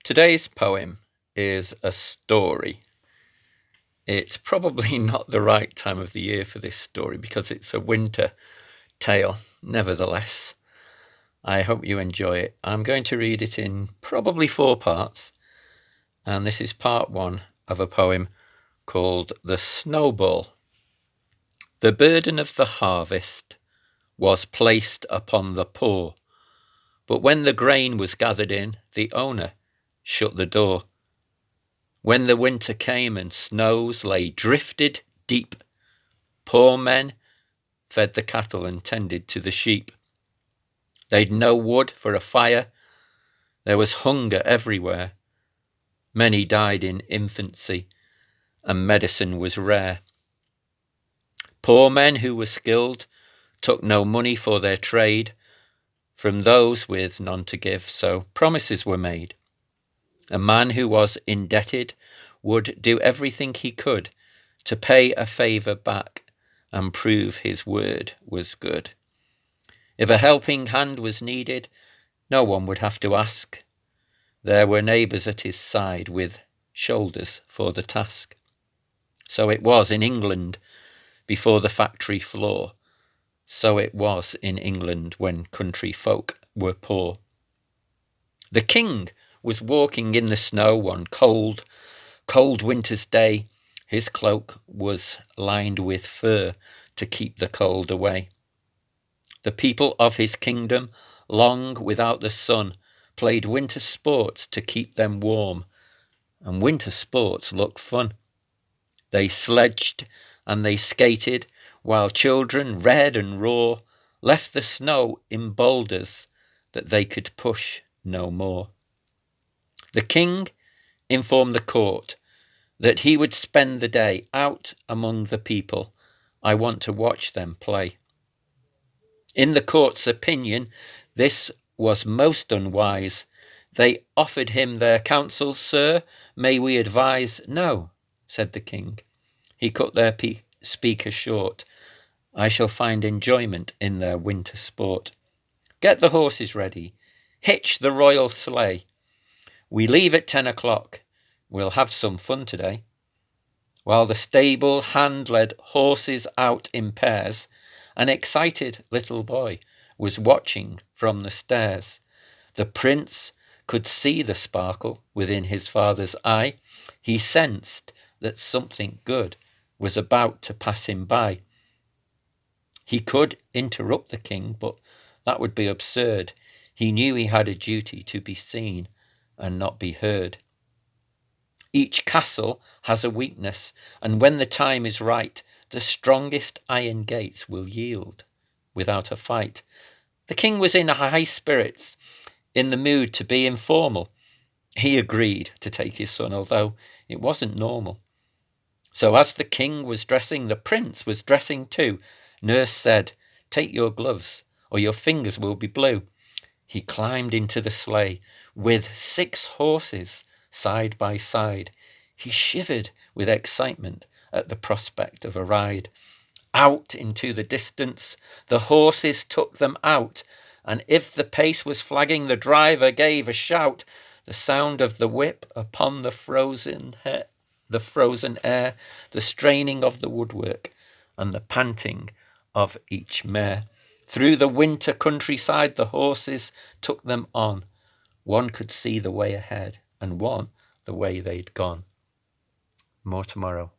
Today's poem is a story. It's probably not the right time of the year for this story because it's a winter tale. Nevertheless, I hope you enjoy it. I'm going to read it in probably 4 parts, and this is part 1 of a poem called The Snowball. The burden of the harvest was placed upon the poor, but when the grain was gathered in, the owner shut the door. When the winter came and snows lay drifted deep, poor men fed the cattle and tended to the sheep. They'd no wood for a fire, there was hunger everywhere. Many died in infancy, and medicine was rare. Poor men who were skilled took no money for their trade from those with none to give, so promises were made. A man who was indebted would do everything he could to pay a favour back and prove his word was good. If a helping hand was needed, no one would have to ask. There were neighbours at his side with shoulders for the task. So it was in England before the factory floor. So it was in England when country folk were poor. The king was walking in the snow one cold winter's day. His cloak was lined with fur to keep the cold away. The people of his kingdom, long without the sun, played winter sports to keep them warm, and winter sports look fun. They sledged and they skated, while children, red and raw, left the snow in boulders that they could push no more. The king informed the court that he would spend the day out among the people. I want to watch them play. In the court's opinion, this was most unwise. They offered him their counsel. Sir, may we advise? No, said the king. He cut their speaker short. I shall find enjoyment in their winter sport. Get the horses ready. Hitch the royal sleigh. We leave at 10 o'clock. We'll have some fun today. While the stable hand led horses out in pairs, an excited little boy was watching from the stairs. The prince could see the sparkle within his father's eye. He sensed that something good was about to pass him by. He could interrupt the king, but that would be absurd. He knew he had a duty to be seen and not be heard. Each castle has a weakness, and when the time is right, the strongest iron gates will yield without a fight. The king was in high spirits, in the mood to be informal. He agreed to take his son, although it wasn't normal. So as the king was dressing, the prince was dressing too. Nurse said, take your gloves or your fingers will be blue. He climbed into the sleigh with 6 horses side by side. He shivered with excitement at the prospect of a ride. Out into the distance, the horses took them out, and if the pace was flagging, the driver gave a shout. The sound of the whip upon the frozen air, the straining of the woodwork, and the panting of each mare. Through the winter countryside the horses took them on. One could see the way ahead, and one the way they'd gone. More tomorrow.